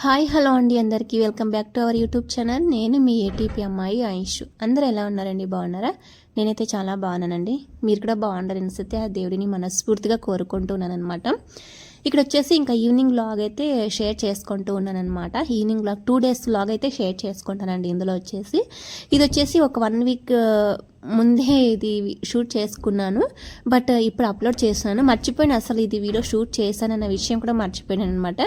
Hi hello అండి అందరికీ welcome back to our YouTube channel. నేను మీ ఏటీపీ అమ్మాయి ఆయుష్. అందరూ ఎలా ఉన్నారండి? బాగున్నారా? నేనైతే చాలా బాగున్నానండి. మీరు కూడా బాగుండాలని ఆ దేవుడిని మనస్ఫూర్తిగా కోరుకుంటున్నాను అనమాట. ఇక్కడ వచ్చేసి ఇంకా ఈవినింగ్ వ్లాగ్ అయితే షేర్ చేసుకుంటూ ఉన్నాను అనమాట. ఈవినింగ్ వ్లాగ్ 2 days వ్లాగ్ అయితే షేర్ చేసుకుంటానండి. ఇందులో వచ్చేసి ఇది వచ్చేసి ఒక 1 week ముందే ఇది షూట్ చేసుకున్నాను. బట్ ఇప్పుడు అప్లోడ్ చేస్తున్నాను. మర్చిపోయాను అసలు ఇది వీడియో షూట్ చేశానన్న విషయం కూడా మర్చిపోయాను అనమాట.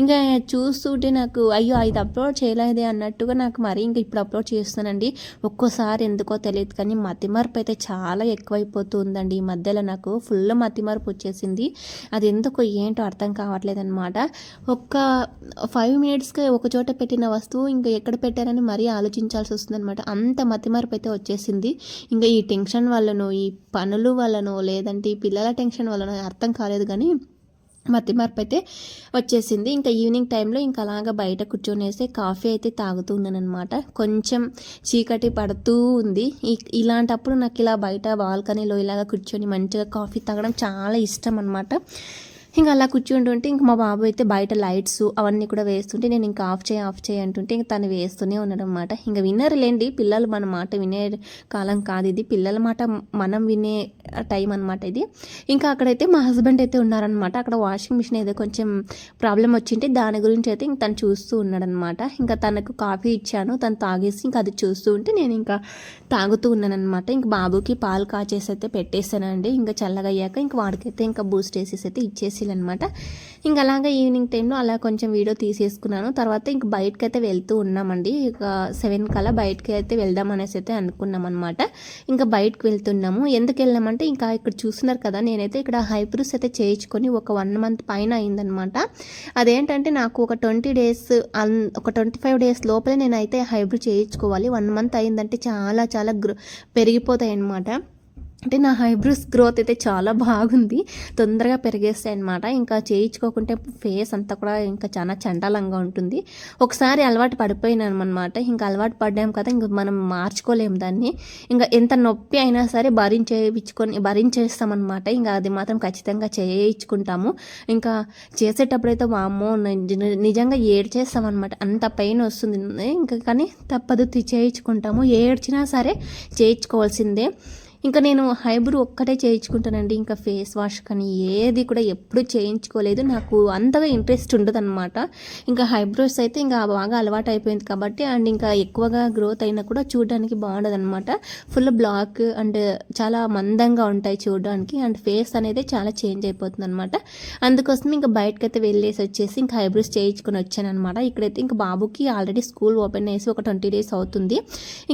ఇంకా చూస్తుంటే నాకు అయ్యో ఇది అప్లోడ్ చేయలేదే అన్నట్టుగా నాకు మరి ఇంకా ఇప్పుడు అప్లోడ్ చేస్తానండి. ఒక్కోసారి ఎందుకో తెలియదు కానీ మతిమరుపు అయితే చాలా ఎక్కువైపోతుందండి. ఈ మధ్యలో నాకు ఫుల్ మతిమరుపు వచ్చేసింది. అది ఎందుకో ఏంటో అర్థం కావట్లేదు అనమాట. ఒక్క 5 minutesకి ఒక చోట పెట్టిన వస్తువు ఇంకా ఎక్కడ పెట్టారని మరీ ఆలోచించాల్సి వస్తుంది అనమాట. అంత మతిమరుపు అయితే వచ్చేసింది. ఇంకా ఈ టెన్షన్ వల్లనో ఈ పనులు వల్లనో లేదంటే ఈ పిల్లల టెన్షన్ వల్లనో అర్థం కాలేదు కానీ మతిమరుపు అయితే వచ్చేసింది. ఇంకా ఈవినింగ్ టైంలో ఇంకా అలాగా బయట కూర్చొనేసి కాఫీ అయితే తాగుతూ ఉన్నానమాట. కొంచెం చీకటి పడుతూ ఉంది. ఇలాంటప్పుడు నాకు ఇలా బయట బాల్కనీలో ఇలాగ కూర్చొని మంచిగా కాఫీ తాగడం చాలా ఇష్టం అనమాట. ఇంకా అలా కూర్చుంటుంటే ఇంక మా బాబు అయితే బయట లైట్స్ అవన్నీ కూడా వేస్తుంటే నేను ఇంకా ఆఫ్ చేయి అంటుంటే ఇంక తను వేస్తూనే ఉన్నాడు అనమాట. ఇంకా వినరులేండి, పిల్లలు మన మాట వినే కాలం కాదు ఇది. పిల్లల మాట మనం వినే టైం అనమాట ఇది. ఇంకా అక్కడైతే మా హస్బెండ్ అయితే ఉన్నారనమాట. అక్కడ వాషింగ్ మిషన్ ఏదో కొంచెం ప్రాబ్లం వచ్చింటే దాని గురించి అయితే ఇంక తను చూస్తూ ఉన్నాడనమాట. ఇంకా తనకు కాఫీ ఇచ్చాను, తను తాగేసి ఇంకా అది చూస్తూ ఉంటే నేను ఇంకా తాగుతూ ఉన్నానమాట. ఇంక బాబుకి పాలు కాచేసి అయితే పెట్టేశానండి. ఇంకా చల్లగా అయ్యాక ఇంక వాడికైతే ఇంకా బూస్ట్ వేసేసి అయితే ఇచ్చేసి అనమాట. ఇంకా అలాగా ఈవినింగ్ టైంలో అలా కొంచెం వీడియో తీసేసుకున్నాను. తర్వాత ఇంక బయటకి అయితే వెళ్తూ ఉన్నామండి. ఇక 7 కల్లా బయటకి అయితే వెళ్దాం అనేసి అయితే అనుకున్నాం అనమాట. ఇంకా బయటకు వెళ్తున్నాము. ఎందుకు వెళ్ళామంటే ఇంకా ఇక్కడ చూస్తున్నారు కదా, నేనైతే ఇక్కడ హైబ్రోస్ అయితే చేయించుకొని ఒక 1 month పైన అయిందనమాట. అదేంటంటే నాకు ఒక 20 days ఒక 25 days లోపలే నేనైతే హైబ్రో చేయించుకోవాలి. 1 month అయిందంటే చాలా చాలా పెరిగిపోతాయి అనమాట. అంటే నా హైబ్రోస్ గ్రోత్ అయితే చాలా బాగుంది, తొందరగా పెరిగేస్తాయి అనమాట. ఇంకా చేయించుకోకుంటే ఫేస్ అంతా కూడా ఇంకా చాలా చండాలంగా ఉంటుంది. ఒకసారి అలవాటు పడిపోయినాను అనమాట. ఇంకా అలవాటు పడ్డాం కదా, ఇంకా మనం మార్చుకోలేము దాన్ని. ఇంకా ఎంత నొప్పి అయినా సరే భరించేస్తామన్నమాట. ఇంకా అది మాత్రం ఖచ్చితంగా చేయించుకుంటాము. ఇంకా చేసేటప్పుడైతే వామ్మో నిజంగా ఏడ్చేస్తామన్నమాట, అంత పెయిన్ వస్తుంది. ఇంకా కానీ తప్పదు, చేయించుకుంటాము. ఏడ్చినా సరే చేయించుకోవాల్సిందే. ఇంకా నేను హైబ్రో ఒక్కటే చేయించుకుంటానండి. ఇంకా ఫేస్ వాష్ కానీ ఏది కూడా ఎప్పుడు చేయించుకోలేదు. నాకు అంతగా ఇంట్రెస్ట్ ఉండదన్నమాట. ఇంకా హైబ్రోస్ అయితే ఇంకా బాగా అలవాటు అయిపోయింది కాబట్టి, అండ్ ఇంకా ఎక్కువగా గ్రోత్ అయినా కూడా చూడడానికి బాగుండదన్నమాట. ఫుల్ బ్లాక్ అండ్ చాలా మందంగా ఉంటాయి చూడడానికి, అండ్ ఫేస్ అనేది చాలా చేంజ్ అయిపోతుంది అనమాట. అందుకోసం ఇంకా బయటకైతే వెళ్ళేసి వచ్చేసి ఇంకా హైబ్రోస్ చేయించుకొని వచ్చాను అనమాట. ఇక్కడైతే ఇంకా బాబుకి ఆల్రెడీ స్కూల్ ఓపెన్ చేసి ఒక 20 days అవుతుంది.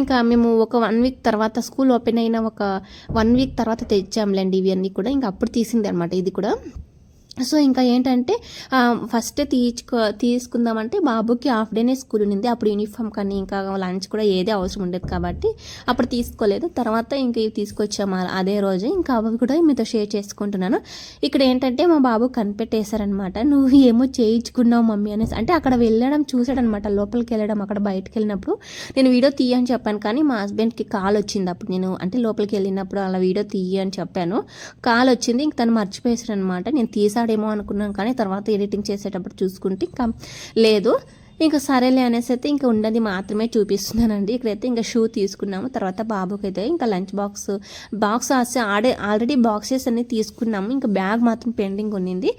ఇంకా మేము ఒక 1 week తర్వాత స్కూల్ ఓపెన్ అయిన ఒక 1 week తర్వాత తెచ్చాంలేండి ఇవన్నీ కూడా. ఇంకా అప్పుడు తీసింది అనమాట ఇది కూడా. సో ఇంకా ఏంటంటే ఫస్ట్ తీసుకుందామంటే బాబుకి హాఫ్ డేనే స్కూల్ ఉంది. అప్పుడు యూనిఫామ్ కానీ ఇంకా లంచ్ కూడా ఏదే అవసరం ఉండేది కాబట్టి అప్పుడు తీసుకోలేదు. తర్వాత ఇంక ఇవి తీసుకొచ్చాము అదే రోజు. ఇంకా అవి కూడా మీతో షేర్ చేసుకుంటున్నాను. ఇక్కడ ఏంటంటే మా బాబు కనిపెట్టేశారనమాట. నువ్వు ఏమో చేయించుకున్నావు మమ్మీ అనేసి. అంటే అక్కడ వెళ్ళడం చూసాడనమాట, లోపలికి వెళ్ళడం. అక్కడ బయటకు వెళ్ళినప్పుడు నేను వీడియో తీయని చెప్పాను కానీ మా హస్బెండ్కి కాల్ వచ్చింది. అప్పుడు నేను అంటే లోపలికి వెళ్ళినప్పుడు అలా వీడియో తీయని చెప్పాను, కాల్ వచ్చింది. ఇంక తను మర్చిపోయేసారనమాట. నేను తీసాడేమో అనుకున్నాం కానీ తర్వాత ఎడిటింగ్ చేసేటప్పుడు చూసుకుంటే ఇంకా లేదు. ఇంకా సరేలే అనేసి అయితే ఇంకా ఉన్నది మాత్రమే చూపిస్తున్నానండి. ఇక్కడైతే ఇంకా షూ తీసుకున్నాము. తర్వాత బాబుకి అయితే ఇంకా లంచ్ బాక్స్ ఆల్రెడీ బాక్సెస్ అన్ని తీసుకున్నాము. ఇంకా బ్యాగ్ మాత్రం పెండింగ్ ఉన్నింది.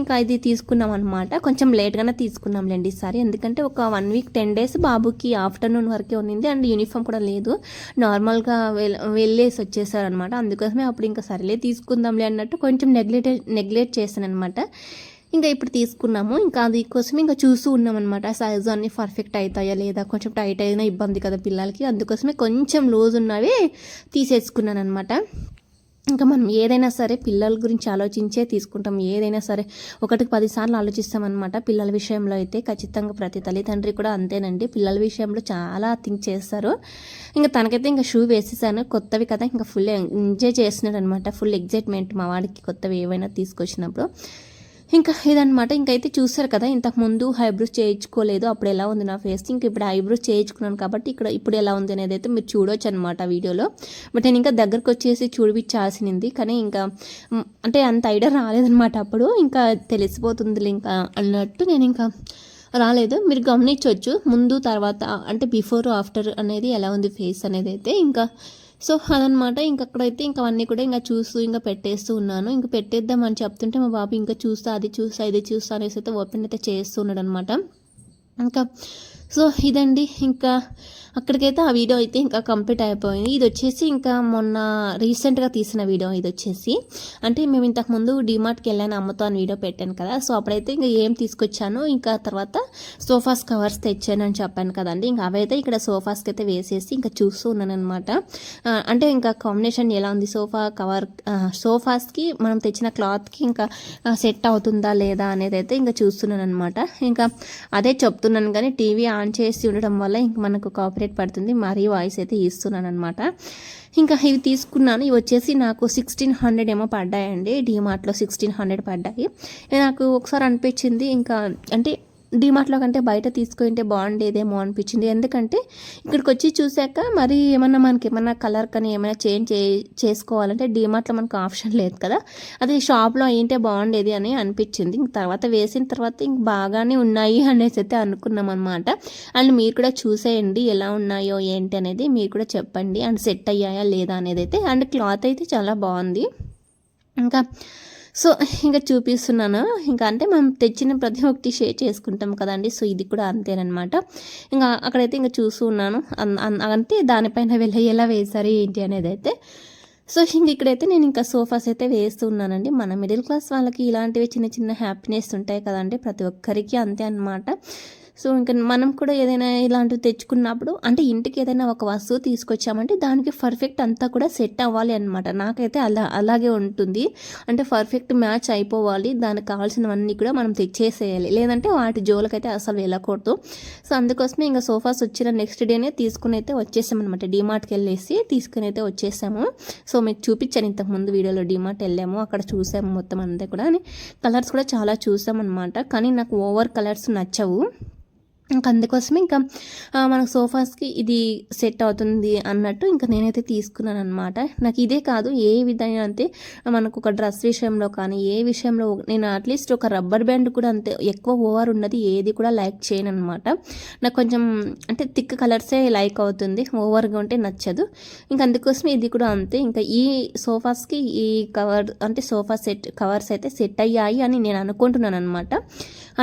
ఇంకా ఇది తీసుకున్నాం అనమాట. కొంచెం లేట్గానే తీసుకున్నాంలేండి ఈసారి. ఎందుకంటే ఒక 1 week 10 days బాబుకి ఆఫ్టర్నూన్ వరకే ఉన్నింది. అండ్ యూనిఫామ్ కూడా లేదు, నార్మల్గా వెళ్ళేసి వచ్చేసారనమాట. అందుకోసమే అప్పుడు ఇంకా సరేలే తీసుకుందాంలే అన్నట్టు కొంచెం నెగ్లెక్ట్ చేశాను అనమాట. ఇంకా ఇప్పుడు తీసుకున్నాము. ఇంకా అది కోసం ఇంకా చూస్తూ ఉన్నామన్నమాట. సైజు అన్నీ పర్ఫెక్ట్ అవుతాయా లేదా, కొంచెం టైట్ అయినా ఇబ్బంది కదా పిల్లలకి. అందుకోసమే కొంచెం లూజ్ ఉన్నవి తీసేసుకున్నాను అనమాట. ఇంకా మనం ఏదైనా సరే పిల్లల గురించి ఆలోచించే తీసుకుంటాం. ఏదైనా సరే 1కి 10 సార్లు ఆలోచిస్తామన్నమాట. పిల్లల విషయంలో అయితే ఖచ్చితంగా ప్రతి తల్లిదండ్రి కూడా అంతేనండి. పిల్లల విషయంలో చాలా థింక్ చేస్తారు. ఇంకా తనకైతే ఇంకా షూ వేసేసాను, కొత్తవి కదా. ఇంకా ఫుల్ ఎంజాయ్ చేస్తున్నాడు అనమాట. ఫుల్ ఎగ్జైట్మెంట్ మా వాడికి కొత్తవి ఏవైనా తీసుకొచ్చినప్పుడు. ఇంకా ఇదనమాట. ఇంకైతే చూసారు కదా, ఇంతకుముందు హైబ్రోస్ చేయించుకోలేదు, అప్పుడు ఎలా ఉంది నా ఫేస్. ఇంక ఇప్పుడు హైబ్రోస్ చేయించుకున్నాను కాబట్టి ఇప్పుడు ఎలా ఉంది అనేది అయితే మీరు చూడవచ్చు అనమాట వీడియోలో. బట్ నేను ఇంకా దగ్గరకు వచ్చేసి చూపించాల్సింది కానీ ఇంకా అంటే అంత ఐడియా రాలేదనమాట. అప్పుడు ఇంకా తెలిసిపోతుంది ఇంకా అన్నట్టు నేను ఇంకా రాలేదు. మీరు గమనించొచ్చు ముందు తర్వాత అంటే బిఫోర్ ఆఫ్టర్ అనేది ఎలా ఉంది ఫేస్ అనేది అయితే ఇంకా సో అదనమాట. ఇంక అక్కడైతే ఇంక అవన్నీ కూడా ఇంకా చూస్తూ ఇంకా పెట్టేస్తూ ఉన్నాను. ఇంక పెట్టేద్దామని చెప్తుంటే మా బాబు ఇంకా చూస్తా అది చూస్తా ఇది చూస్తా అనేసి అయితే ఓపెన్ అయితే చేస్తూ ఉన్నాడు అనమాట. ఇంకా సో ఇదండి ఇంకా అక్కడికైతే ఆ వీడియో అయితే ఇంకా కంప్లీట్ అయిపోయింది. ఇది వచ్చేసి ఇంకా మొన్న రీసెంట్గా తీసిన వీడియో ఇది వచ్చేసి. అంటే మేము ఇంతకుముందు డిమార్ట్కి వెళ్ళాను అమ్మతో అని వీడియో పెట్టాను కదా. సో అప్పుడైతే ఇంకా ఏం తీసుకొచ్చాను ఇంకా తర్వాత సోఫాస్ కవర్స్ తెచ్చాను అని చెప్పాను కదండి. ఇంకా అవైతే ఇక్కడ సోఫాస్కి అయితే వేసేసి ఇంకా చూస్తూ ఉన్నాను అనమాట. అంటే ఇంకా కాంబినేషన్ ఎలా ఉంది సోఫా కవర్ సోఫాస్కి మనం తెచ్చిన క్లాత్కి ఇంకా సెట్ అవుతుందా లేదా అనేది అయితే ఇంకా చూస్తున్నాను అనమాట. ఇంకా అదే చెప్తున్నాను కానీ టీవీ ఆన్ చేసి ఉండడం వల్ల ఇంక మనకు కాపరేట్ పడుతుంది. మరీ వాయిస్ అయితే ఇస్తున్నాను అనమాట. ఇంకా ఇవి తీసుకున్నాను. ఇవి వచ్చేసి నాకు 1600 ఏమో పడ్డాయండి. డీమార్ట్లో 1600 పడ్డాయి. నాకు ఒకసారి అనిపించింది ఇంకా అంటే డీమార్ట్లో కంటే బయట తీసుకుంటే బాగుండేదేమో అనిపించింది. ఎందుకంటే ఇక్కడికి వచ్చి చూశాక మరి మనకి ఏమన్నా కలర్ కానీ ఏమైనా చేంజ్ చేసుకోవాలంటే డీమార్ట్లో మనకు ఆప్షన్ లేదు కదా. అది షాప్లో అయ్యింటే బాగుండేది అని అనిపించింది. ఇంక తర్వాత వేసిన తర్వాత ఇంక బాగానే ఉన్నాయి అనేసి అయితే అనుకున్నాం అనమాట. అండ్ మీరు కూడా చూసేయండి ఎలా ఉన్నాయో ఏంటి అనేది మీరు కూడా చెప్పండి. అండ్ సెట్ అయ్యాయా లేదా అనేది అయితే. అండ్ క్లాత్ అయితే చాలా బాగుంది. ఇంకా సో ఇంకా చూపిస్తున్నాను. ఇంకా అంటే మనం తెచ్చిన ప్రతి ఒక్కటి షేర్ చేసుకుంటాం కదండి. సో ఇది కూడా అంతేనమాట. ఇంకా అక్కడైతే ఇంకా చూస్తూ ఉన్నాను. అంటే దానిపైన వెళ్ళి ఎలా వేశారు ఏంటి అనేది అయితే. సో ఇంక ఇక్కడైతే నేను ఇంకా సోఫాస్ అయితే వేస్తున్నానండి. మన మిడిల్ క్లాస్ వాళ్ళకి ఇలాంటివి చిన్న చిన్న హ్యాపీనెస్ ఉంటాయి కదండి. ప్రతి ఒక్కరికి అంతే అనమాట. సో ఇంకా మనం కూడా ఏదైనా ఇలాంటివి తెచ్చుకున్నప్పుడు అంటే ఇంటికి ఏదైనా ఒక వస్తువు తీసుకొచ్చామంటే దానికి పర్ఫెక్ట్ అంతా కూడా సెట్ అవ్వాలి అనమాట. నాకైతే అలాగే ఉంటుంది. అంటే పర్ఫెక్ట్ మ్యాచ్ అయిపోవాలి. దానికి కావాల్సినవన్నీ కూడా మనం తెచ్చేసేయాలి. లేదంటే వాటి జోలకైతే అసలు వెళ్ళకూడదు. సో అందుకోసమే ఇంకా సోఫాస్ వచ్చిన నెక్స్ట్ డేనే తీసుకుని అయితే వచ్చేసాం అనమాట. డీమార్ట్కి వెళ్ళేసి తీసుకుని అయితే వచ్చేసాము. సో మీకు చూపించాను ఇంతకుముందు వీడియోలో. డీమార్ట్ వెళ్ళాము, అక్కడ చూసాము మొత్తం అంతా కూడా. కలర్స్ కూడా చాలా చూసామన్నమాట. కానీ నాకు ఓవర్ కలర్స్ నచ్చవు. ఇంకా అందుకోసమే ఇంకా మనకు సోఫాస్కి ఇది సెట్ అవుతుంది అన్నట్టు ఇంకా నేనైతే తీసుకున్నాను అనమాట. నాకు ఇదే కాదు ఏ విధంగా అంతే మనకు ఒక డ్రెస్ విషయంలో కానీ ఏ విషయంలో నేను అట్లీస్ట్ ఒక రబ్బర్ బ్యాండ్ కూడా అంతే ఎక్కువ ఓవర్ ఉన్నది ఏది కూడా లైక్ చేయను అనమాట. నాకు కొంచెం అంటే థిక్ కలర్సే లైక్ అవుతుంది, ఓవర్గా ఉంటే నచ్చదు. ఇంకా అందుకోసమే ఇది కూడా అంతే. ఇంకా ఈ సోఫాస్కి ఈ కవర్ అంటే సోఫా సెట్ కవర్స్ అయితే సెట్ అయ్యాయి అని నేను అనుకుంటున్నాను అనమాట.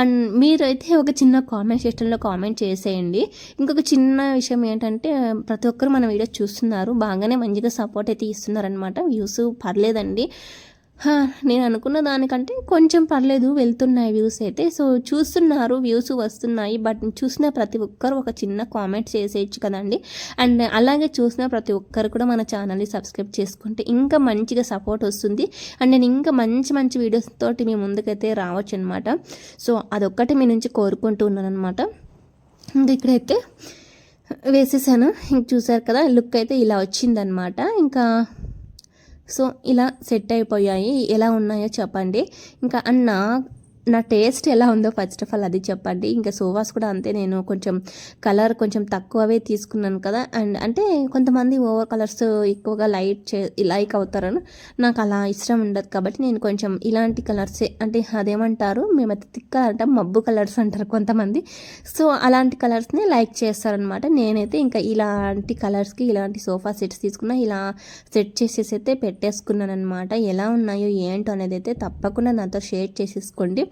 అండ్ మీరైతే ఒక చిన్న కామెంట్ సెక్షన్లో కామెంట్ చేసేయండి. ఇంకొక చిన్న విషయం ఏంటంటే ప్రతి ఒక్కరు మన వీడియో చూస్తున్నారు, బాగానే మంచిగా సపోర్ట్ అయితే ఇస్తున్నారనమాట. వ్యూస్ పర్లేదండి, నేను అనుకున్న దానికంటే కొంచెం పర్లేదు వెళ్తున్నాయి వ్యూస్ అయితే. సో చూస్తున్నారు, వ్యూస్ వస్తున్నాయి. బట్ చూసిన ప్రతి ఒక్కరు ఒక చిన్న కామెంట్ చేసేయచ్చు కదండి. అండ్ అలాగే చూసిన ప్రతి ఒక్కరు కూడా మన ఛానల్ని సబ్స్క్రైబ్ చేసుకుంటే ఇంకా మంచిగా సపోర్ట్ వస్తుంది. అండ్ నేను ఇంకా మంచి మంచి వీడియోస్ తోటి మీ ముందుకైతే రావచ్చు అనమాట. సో అదొక్కటి మీ నుంచి కోరుకుంటూ ఉన్నాను అనమాట. ఇంకా ఇక్కడైతే వేసేసాను. ఇంక చూసారు కదా లుక్ అయితే ఇలా వచ్చిందనమాట. ఇంకా సో ఇలా సెట్ అయిపోయాయి. ఎలా ఉన్నాయో చెప్పండి. ఇంకా నా టేస్ట్ ఎలా ఉందో ఫస్ట్ ఆఫ్ ఆల్ అది చెప్పండి. ఇంకా సోఫాస్ కూడా అంతే. నేను కొంచెం కలర్ కొంచెం తక్కువవే తీసుకున్నాను కదా. అండ్ అంటే కొంతమంది ఓవర్ కలర్స్ ఎక్కువగా లైక్ అవుతారని నాకు అలా ఇష్టం ఉండదు. కాబట్టి నేను కొంచెం ఇలాంటి కలర్సే అంటే అదేమంటారు మేమైతే థిక్ అంటాం, మబ్బు కలర్స్ అంటారు కొంతమంది. సో అలాంటి కలర్స్ని లైక్ చేస్తారనమాట. నేనైతే ఇంకా ఇలాంటి కలర్స్కి ఇలాంటి సోఫా సెట్స్ తీసుకున్నా, ఇలా సెట్ చేసేసి అయితే పెట్టేసుకున్నాను అనమాట. ఎలా ఉన్నాయో ఏంటో అనేది అయితే తప్పకుండా నాతో షేర్ చేసేసుకోండి.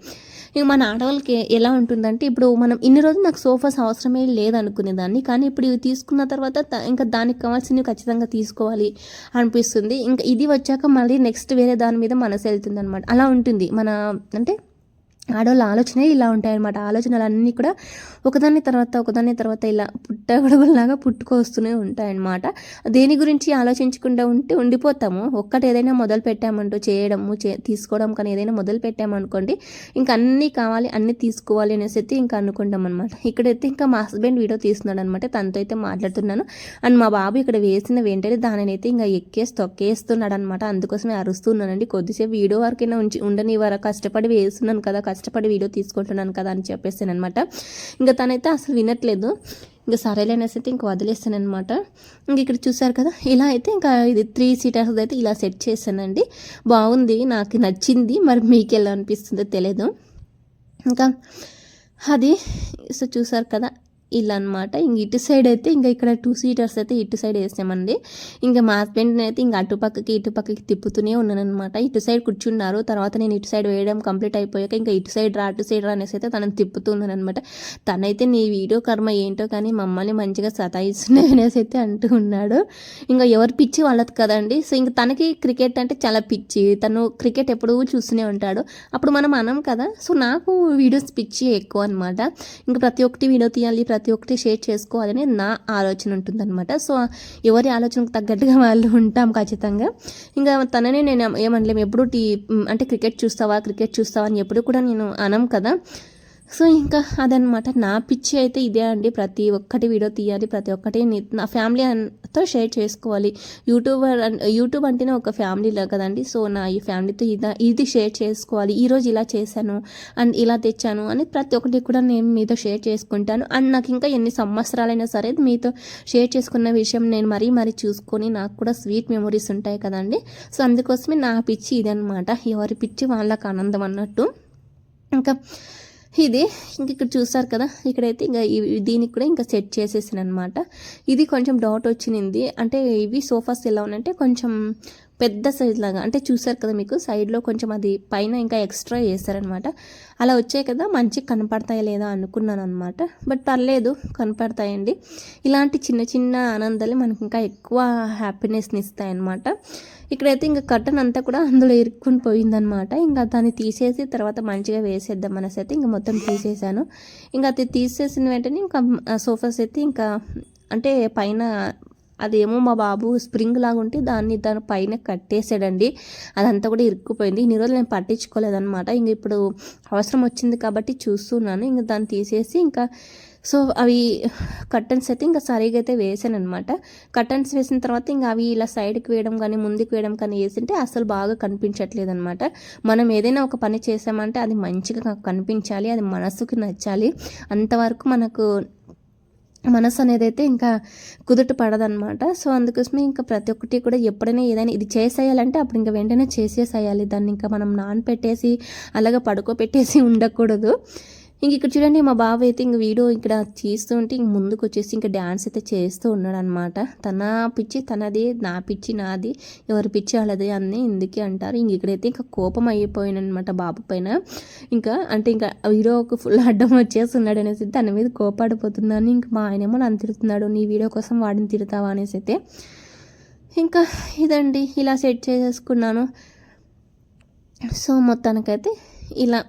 ఇక మన ఆడవాళ్ళకి ఎలా ఉంటుందంటే ఇప్పుడు మనం ఇన్ని రోజులు నాకు సోఫాస్ అవసరమే లేదనుకునేదాన్ని, కానీ ఇప్పుడు ఇవి తీసుకున్న తర్వాత ఇంకా దానికి కావాల్సినవి ఖచ్చితంగా తీసుకోవాలి అనిపిస్తుంది. ఇంకా ఇది వచ్చాక మళ్ళీ నెక్స్ట్ వేరే దాని మీద మనసు వెళ్తుంది అనమాట. అలా ఉంటుంది మన అంటే ఆడవాళ్ళ ఆలోచనే ఇలా ఉంటాయన్నమాట. ఆలోచనలన్నీ కూడా ఒకదాని తర్వాత ఇలా పుట్టగొడుగులాగా పుట్టుకొస్తూనే ఉంటాయన్నమాట. దేని గురించి ఆలోచించకుండా ఉండిపోతాము. ఒక్కటి ఏదైనా మొదలు పెట్టామంటూ చేయడము తీసుకోవడం కానీ ఏదైనా మొదలు పెట్టామనుకోండి ఇంకా అన్నీ కావాలి అన్నీ తీసుకోవాలి అనేసి అయితే ఇంకా అనుకుంటాం అనమాట. ఇక్కడైతే ఇంకా మా హస్బెండ్ వీడియో తీస్తున్నాడు అనమాట. తనతో అయితే మాట్లాడుతున్నాను. అండ్ మా బాబు ఇక్కడ వేసిన వెంటనే దానినైతే ఇంకా తొక్కేస్తున్నాడు అనమాట. అందుకోసమే అరుస్తున్నానండి. కొద్దిసేపు వీడియో వరకైనా ఉండని వరకు కష్టపడి వేస్తున్నాను కదా, కష్టపడి వీడియో తీసుకుంటున్నాను కదా అని చెప్పేస్తాను అనమాట. ఇంకా తనైతే అసలు వినట్లేదు. ఇంకా సరేలేనేసి అయితే ఇంకా వదిలేస్తాను అనమాట. ఇంక ఇక్కడ చూసారు కదా ఇలా అయితే ఇంకా ఇది 3 సీటర్స్ అయితే ఇలా సెట్ చేశానండి. బాగుంది, నాకు నచ్చింది. మరి మీకు ఎలా అనిపిస్తుందో తెలియదు. ఇంకా అది సో చూసారు కదా ఇలా అనమాట. ఇంక ఇటు సైడ్ అయితే ఇంకా ఇక్కడ 2 సీటర్స్ అయితే ఇటు సైడ్ వేసామండి. ఇంకా మా హస్బెండ్ని అయితే ఇంకా ఇటు పక్కకి తిప్పుతూనే ఉన్నానమాట. ఇటు సైడ్ కూర్చున్నారు. తర్వాత నేను ఇటు సైడ్ వేయడం కంప్లీట్ అయిపోయాక ఇంకా ఇటు సైడ్ రా అనేసి అయితే తనని తిప్పుతూ ఉన్నాను అనమాట. తనైతే నీ వీడియో కర్మ ఏంటో కానీ మమ్మల్ని మంచిగా సతాయిస్తున్నాయి అనేసి అయితే అంటూ ఉన్నాడు. ఇంకా ఎవరు పిచ్చి వాళ్ళది కదండి. సో ఇంక తనకి క్రికెట్ అంటే చాలా పిచ్చి. తను క్రికెట్ ఎప్పుడూ చూస్తూనే ఉంటాడు. అప్పుడు మనం అనం కదా. సో నాకు వీడియోస్ పిచ్చి ఎక్కువ అనమాట. ఇంకా ప్రతి ఒక్కటి వీడియో తీయాలి, ప్రతి ఒక్కటి షేర్ చేసుకోవాలని నా ఆలోచన ఉంటుందన్నమాట. సో ఎవరి ఆలోచనకు తగ్గట్టుగా వాళ్ళు ఉంటాం ఖచ్చితంగా. ఇంకా తననే నేను ఏమనలేము, ఎప్పుడు అంటే క్రికెట్ చూస్తావా అని ఎప్పుడు కూడా నేను అనం కదా. సో ఇంకా అదనమాట నా పిచ్చి అయితే ఇదే అండి. ప్రతి ఒక్కటి వీడియో తీయాలి, ప్రతి ఒక్కటి నా ఫ్యామిలీ అంతా షేర్ చేసుకోవాలి. యూట్యూబ్ అంటేనే ఒక ఫ్యామిలీలా కదండి. సో నా ఈ ఫ్యామిలీతో ఇది షేర్ చేసుకోవాలి. ఈరోజు ఇలా చేశాను అండ్ ఇలా తెచ్చాను అని ప్రతి ఒక్కటి కూడా నేను మీతో షేర్ చేసుకుంటాను. అండ్ నాకు ఇంకా ఎన్ని సంవత్సరాలైనా సరే మీతో షేర్ చేసుకున్న విషయం నేను మరీ చూసుకొని నాకు కూడా స్వీట్ మెమొరీస్ ఉంటాయి కదండి. సో అందుకోసమే నా పిచ్చి ఇదనమాట. ఎవరి పిచ్చి వాళ్ళకి ఆనందం అన్నట్టు. ఇంకా ఇది ఇంక ఇక్కడ చూసారు కదా, ఇక్కడైతే ఇంకా దీనికి కూడా ఇంకా సెట్ చేసేసాను అనమాట. ఇది కొంచెం డౌట్ వచ్చింది. అంటే ఇవి సోఫాస్ ఎలా ఉన్నాయంటే కొంచెం పెద్ద సైజ్ లాగా, అంటే చూసారు కదా మీకు సైడ్లో కొంచెం అది పైన ఇంకా ఎక్స్ట్రా చేస్తారనమాట. అలా వచ్చాయి కదా, మంచిగా కనపడతాయి లేదా అనుకున్నాను అనమాట. బట్ పర్లేదు, కనపడతాయండి. ఇలాంటి చిన్న చిన్న ఆనందాలు మనకి ఇంకా ఎక్కువ హ్యాపీనెస్ని ఇస్తాయన్నమాట. ఇక్కడైతే ఇంకా కర్టన్ అంతా కూడా అందులో ఇరుక్కుని పోయిందనమాట. ఇంకా దాన్ని తీసేసి తర్వాత మంచిగా వేసేద్దాం అనేసి అయితే ఇంకా మొత్తం తీసేసాను. ఇంకా అది తీసేసిన వెంటనే ఇంకా సోఫాస్ అయితే ఇంకా అంటే పైన అదేమో మా బాబు స్ప్రింగ్ లాగా ఉంటే దాని పైన కట్టేసాడండి. అదంతా కూడా ఇరుక్కుపోయింది. ఇన్ని రోజులు నేను పట్టించుకోలేదన్నమాట. ఇంక ఇప్పుడు అవసరం వచ్చింది కాబట్టి చూస్తున్నాను. ఇంకా దాన్ని తీసేసి ఇంకా సో అవి కర్టన్స్ అయితే ఇంకా సరిగా అయితే వేసాను అనమాట. కర్టన్స్ వేసిన తర్వాత ఇంకా అవి ఇలా సైడ్కి వేయడం కానీ ముందుకు వేయడం కానీ వేసింటే అసలు బాగా కనిపించట్లేదు అనమాట. మనం ఏదైనా ఒక పని చేసామంటే అది మంచిగా కనిపించాలి, అది మనసుకు నచ్చాలి. అంతవరకు మనసు అనేది అయితే ఇంకా కుదుట పడదనమాట. సో అందుకోసమే ఇంకా ప్రతి ఒక్కటి కూడా ఎప్పుడైనా ఏదైనా ఇది చేసేయాలంటే అప్పుడు ఇంకా వెంటనే చేసేసేయాలి. దాన్ని ఇంకా మనం నానపెట్టేసి అలాగే పడుకోబెట్టేసి ఉండకూడదు. ఇంక ఇక్కడ చూడండి, మా బాబు అయితే ఇంక వీడియో ఇక్కడ చేస్తూ ఉంటే ఇంక ముందుకు వచ్చేసి ఇంకా డ్యాన్స్ అయితే చేస్తూ ఉన్నాడు అనమాట. తన పిచ్చి తనది, నా పిచ్చి నాది, ఎవరి పిచ్చి వాళ్ళది అన్నీ ఇందుకే అంటారు. ఇంక ఇక్కడైతే ఇంకా కోపం అయిపోయినమాట బాబు పైన. ఇంకా అంటే ఇంకా వీడియోకి ఫుల్ అడ్డం వచ్చేస్తున్నాడు అనేసి తన మీద కోపాడిపోతున్నాను. ఇంక మా ఆయనేమో నన్ను తిడుతున్నాడు, నీ వీడియో కోసం వాడిని తిడతావా అనేసి అయితే. ఇంకా ఇదండి, ఇలా సెట్ చేసేసుకున్నాను. సో మొత్తానికైతే ఇలా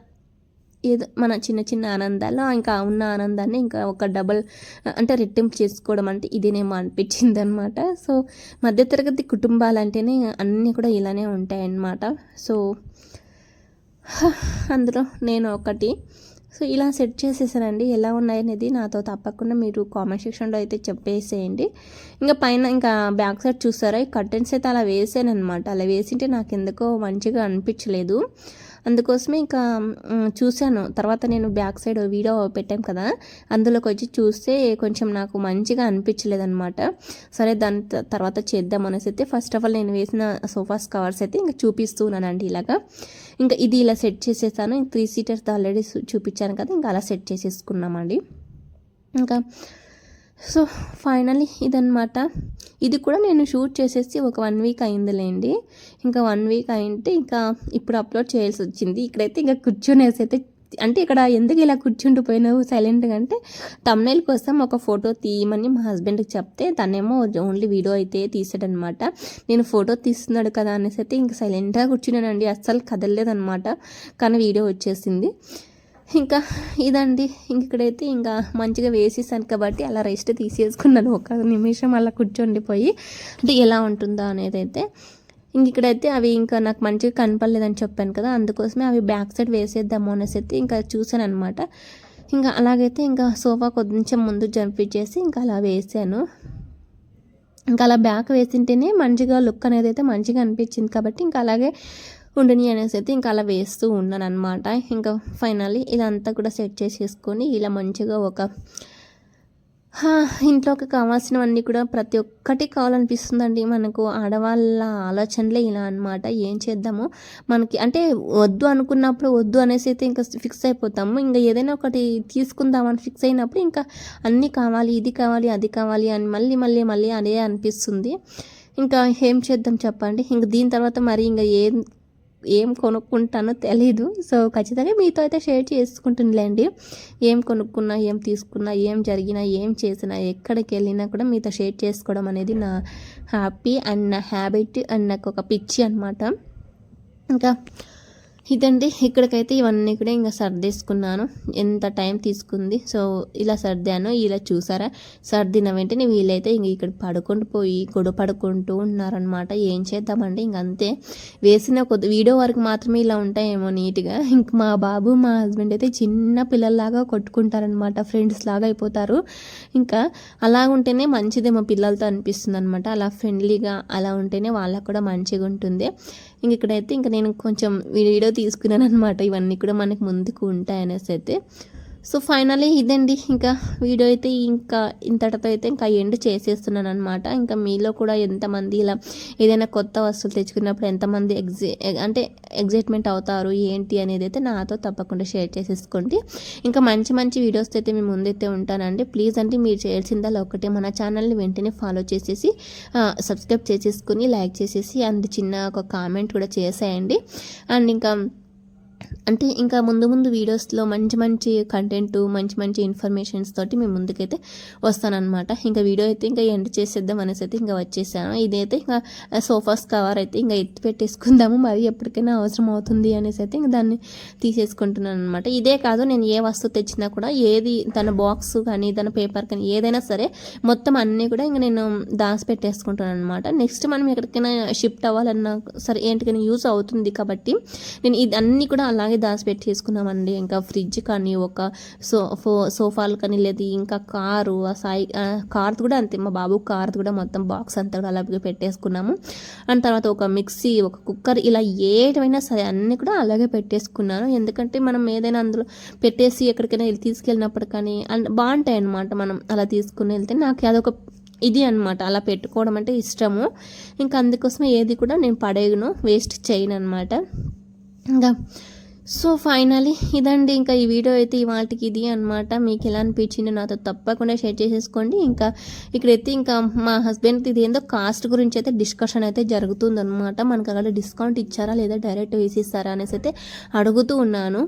ఏదో మన చిన్న చిన్న ఆనందాలు ఇంకా ఉన్న ఆనందాన్ని ఇంకా ఒక డబల్ అంటే రెట్టింపు చేసుకోవడం అంటే ఇదేనేమో అనిపించింది అనమాట. సో మధ్యతరగతి కుటుంబాలంటేనే అన్నీ కూడా ఇలానే ఉంటాయన్నమాట. సో అందులో నేను ఒకటి. సో ఇలా సెట్ చేసేసానండి. ఎలా ఉన్నాయనేది నాతో తప్పకుండా మీరు కామెంట్ సెక్షన్లో అయితే చెప్పేసేయండి. ఇంకా పైన ఇంకా బ్యాక్ సైడ్ చూస్తారా, ఈ కర్టెన్స్ అయితే అలా వేసాను అనమాట. అలా వేసింటే నాకు ఎందుకో మంచిగా అనిపించలేదు. అందుకోసమే ఇంకా చూశాను. తర్వాత నేను బ్యాక్ సైడ్ వీడియో పెట్టాం కదా, అందులోకి వచ్చి చూస్తే కొంచెం నాకు మంచిగా అనిపించలేదన్నమాట. సరే దాని తర్వాత చేద్దాం అనేసి అయితే ఫస్ట్ ఆఫ్ ఆల్ నేను వేసిన సోఫాస్ కవర్స్ అయితే ఇంకా చూపిస్తున్నానండి. ఇలాగా ఇంకా ఇది ఇలా సెట్ చేసేసాను. 3 సీటర్స్ ఆల్రెడీ చూపించాను కదా, ఇంకా అలా సెట్ చేసేసుకున్నామండి. ఇంకా సో ఫైనలీ ఇదనమాట. ఇది కూడా నేను షూట్ చేసేసి ఒక 1 వీక్ అయిందిలేండి. ఇంకా 1 వీక్ అయింటే ఇంకా ఇప్పుడు అప్లోడ్ చేయాల్సి వచ్చింది. ఇక్కడైతే ఇంకా కూర్చొనేసి అయితే అంటే ఇక్కడ ఎందుకు ఇలా కూర్చుండిపోయినావు సైలెంట్గా అంటే తమ్నైల్ కోసం ఒక ఫోటో తీయమని మా హస్బెండ్కి చెప్తే తనేమో ఓన్లీ వీడియో అయితే తీసాడనమాట. నేను ఫోటో తీస్తున్నాడు కదా అనేసి అయితే ఇంకా సైలెంట్గా కూర్చున్నానండి. అస్సలు కదలలేదనమాట. కానీ వీడియో వచ్చేసింది. ఇంకా ఇదండి, ఇక్కడైతే ఇంకా మంచిగా వేసేసాను కాబట్టి అలా రెస్ట్ తీసేసుకున్నాను ఒక నిమిషం అలా కూర్చొండిపోయి, అంటే ఎలా ఉంటుందో అనేది అయితే. ఇక్కడైతే అవి ఇంకా నాకు మంచిగా కనపడలేదని చెప్పాను కదా, అందుకోసమే అవి బ్యాక్ సైడ్ వేసేద్దాము అనేసి అయితే ఇంకా చూసాను అనమాట. ఇంకా అలాగైతే ఇంకా సోఫా కొంచెం ముందు జంపించేసి ఇంకా అలా వేసాను. ఇంకా అలా బ్యాక్ వేసింటేనే మంచిగా లుక్ అనేది అయితే మంచిగా అనిపించింది కాబట్టి ఇంకా అలాగే ఉండని అనేసి అయితే ఇంకా అలా వేస్తూ ఉన్నాను అనమాట. ఇంకా ఫైనల్లీ ఇదంతా కూడా సెట్ చేసేసుకొని ఇలా మంచిగా ఒక హా! ఇంట్లోకి కావాల్సినవన్నీ కూడా ప్రతి ఒక్కటి కావాలనిపిస్తుందండి. మనకు ఆడవాళ్ళ ఆలోచనలే ఇలా అనమాట. ఏం చేద్దాము, మనకి అంటే వద్దు అనుకున్నప్పుడు వద్దు అనేసి అయితే ఇంకా ఫిక్స్ అయిపోతాము. ఇంక ఏదైనా ఒకటి తీసుకుందామని ఫిక్స్ అయినప్పుడు ఇంకా అన్నీ కావాలి, ఇది కావాలి, అది కావాలి అని మళ్ళీ, మళ్ళీ, మళ్ళీ అదే అనిపిస్తుంది. ఇంకా ఏం చేద్దాం చెప్పండి. ఇంక దీని తర్వాత మరి ఇంక ఏం కొనుక్కుంటానో తెలీదు. సో, ఖచ్చితంగా మీతో అయితే షేర్ చేసుకుంటానులేండి. ఏం కొనుక్కున్నా, ఏం తీసుకున్నా, ఏం జరిగినా, ఏం చేసినా, ఎక్కడికెళ్ళినా కూడా మీతో షేర్ చేసుకోవడం అనేది నా హ్యాపీ అండ్ నా హ్యాబిట్ అండ్ నాకు ఒక పిచ్చి అనమాట. ఇంకా ఇదండి, ఇక్కడికైతే ఇవన్నీ కూడా ఇంకా సర్దేసుకున్నాను. ఎంత టైం తీసుకుంది. సో, ఇలా సర్దాను. ఇలా చూసారా, సర్దిన వెంటనే వీళ్ళైతే ఇంక ఇక్కడ పడుకుంటూ పోయి గొడవ పడుకుంటూ ఉన్నారనమాట. ఏం చేద్దామండి, ఇంక అంతే. వేసిన వీడియో వరకు మాత్రమే ఇలా ఉంటాయేమో నీట్గా. ఇంక మా బాబు మా హస్బెండ్ అయితే చిన్న పిల్లల్లాగా కొట్టుకుంటారనమాట. ఫ్రెండ్స్ లాగా అయిపోతారు. ఇంకా అలా ఉంటేనే మంచిదేమో పిల్లలతో అనిపిస్తుంది అనమాట. అలా ఫ్రెండ్లీగా అలా ఉంటేనే వాళ్ళకు కూడా మంచిగా ఉంటుంది. ఇంక ఇక్కడైతే ఇంక నేను కొంచెం వీడియో తీసుకున్నాను అనమాట. ఇవన్నీ కూడా మనకు ముందుకు ఉంటాయనేసి అయితే. సో, ఫైనలీ ఇదండి, ఇంకా వీడియో అయితే ఇంకా ఇంతటితో అయితే ఇంకా ఎండ్ చేసేస్తున్నాను అనమాట. ఇంకా మీలో కూడా ఎంతమంది ఇలా ఏదైనా కొత్త వస్తువులు తెచ్చుకున్నప్పుడు ఎంతమంది అంటే ఎగ్జైట్మెంట్ అవుతారు ఏంటి అనేది అయితే నాతో తప్పకుండా షేర్ చేసేసుకోండి. ఇంకా మంచి మంచి వీడియోస్ అయితే మీ ముందైతే ఉంటానండి. ప్లీజ్ అంటే మీరు చేయాల్సిందల్లా ఒకటే, మన ఛానల్ని వెంటనే ఫాలో చేసేసి సబ్స్క్రైబ్ చేసేసుకుని లైక్ చేసేసి అండ్ చిన్న ఒక కామెంట్ కూడా చేసేయండి. అండ్ ఇంకా అంటే ఇంకా ముందు ముందు వీడియోస్లో మంచి మంచి కంటెంట్, మంచి మంచి ఇన్ఫర్మేషన్స్ తోటి మేము ముందుకైతే వస్తానన్నమాట. ఇంకా వీడియో అయితే ఇంకా ఎండ్ చేసేద్దాం అనేసి అయితే ఇంకా వచ్చేసాను. ఇదైతే ఇంకా సోఫాస్ కవర్ అయితే ఇంకా ఎత్తి పెట్టేసుకుందాము, మరి ఎప్పటికైనా అవసరం అవుతుంది అనేసి అయితే ఇంకా దాన్ని తీసేసుకుంటున్నాను అనమాట. ఇదే కాదు, నేను ఏ వస్తువు తెచ్చినా కూడా ఏది తన బాక్స్ కానీ తన పేపర్ కానీ ఏదైనా సరే మొత్తం అన్నీ కూడా ఇంకా నేను దాచి పెట్టేసుకుంటాను అనమాట. నెక్స్ట్ మనం ఎక్కడికైనా షిఫ్ట్ అవ్వాలన్నా సరే ఏంటికైనా యూజ్ అవుతుంది కాబట్టి నేను ఇది అన్నీ కూడా అలాగే దాచిపెట్టేసుకున్నామండి. ఇంకా ఫ్రిడ్జ్ కానీ ఒక సోఫాలు కానీ లేదు, ఇంకా కారు కార్ది కూడా అంతే, మా బాబు కార్ది కూడా మొత్తం బాక్స్ అంతా కూడా అలాగే పెట్టేసుకున్నాము. అండ్ తర్వాత ఒక మిక్సీ, ఒక కుక్కర్, ఇలా ఏమైనా సరే అన్నీ కూడా అలాగే పెట్టేసుకున్నాను. ఎందుకంటే మనం ఏదైనా అందులో పెట్టేసి ఎక్కడికైనా తీసుకెళ్ళినప్పుడు కానీ బాగుంటాయి అన్నమాట. మనం అలా తీసుకుని వెళ్తే నాకు అదొక ఇది అనమాట, అలా పెట్టుకోవడం అంటే ఇష్టము. ఇంకా అందుకోసమే ఏది కూడా నేను పడేయను, వేస్ట్ చేయను అనమాట. ఇంకా సో, ఫైనలీ ఇదండి, ఇంకా ఈ వీడియో అయితే ఇవాళకి ఇది అనమాట. మీకు ఎలా అనిపించిందో నాతో తప్పకుండా షేర్ చేసేసుకోండి. ఇంకా ఇక్కడైతే ఇంకా మా హస్బెండ్ ఇది ఏందో కాస్ట్ గురించి అయితే డిస్కషన్ అయితే జరుగుతుందనమాట. మనకు అక్కడ డిస్కౌంట్ ఇచ్చారా లేదా డైరెక్ట్ వేసిస్తారా అనేసి అయితే అడుగుతూ ఉన్నాను.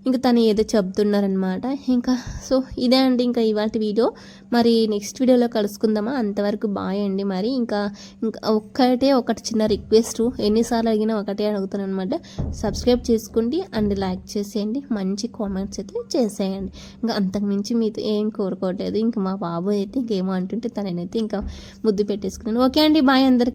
ఇంకా తను ఏదో చెప్తున్నారనమాట. ఇంకా సో, ఇదే అండి ఇంకా ఇవాళ వీడియో. మరి నెక్స్ట్ వీడియోలో కలుసుకుందామా, అంతవరకు బాయ్ అండి. మరి ఇంకా ఒకటి చిన్న రిక్వెస్ట్, ఎన్నిసార్లు అడిగినా ఒకటే అడుగుతాను అనమాట. సబ్స్క్రైబ్ చేసుకోండి అండ్ లైక్ చేసేయండి, మంచి కామెంట్స్ అయితే చేసేయండి. ఇంకా అంతకుమించి మీతో ఏం కోరుకోవట్లేదు. ఇంకా మా బాబు అయితే ఇంకేమో అంటుంటే తననైతే ఇంకా ముద్దు పెట్టేసుకున్నాను. ఓకే అండి, బాయ్ అందరికి.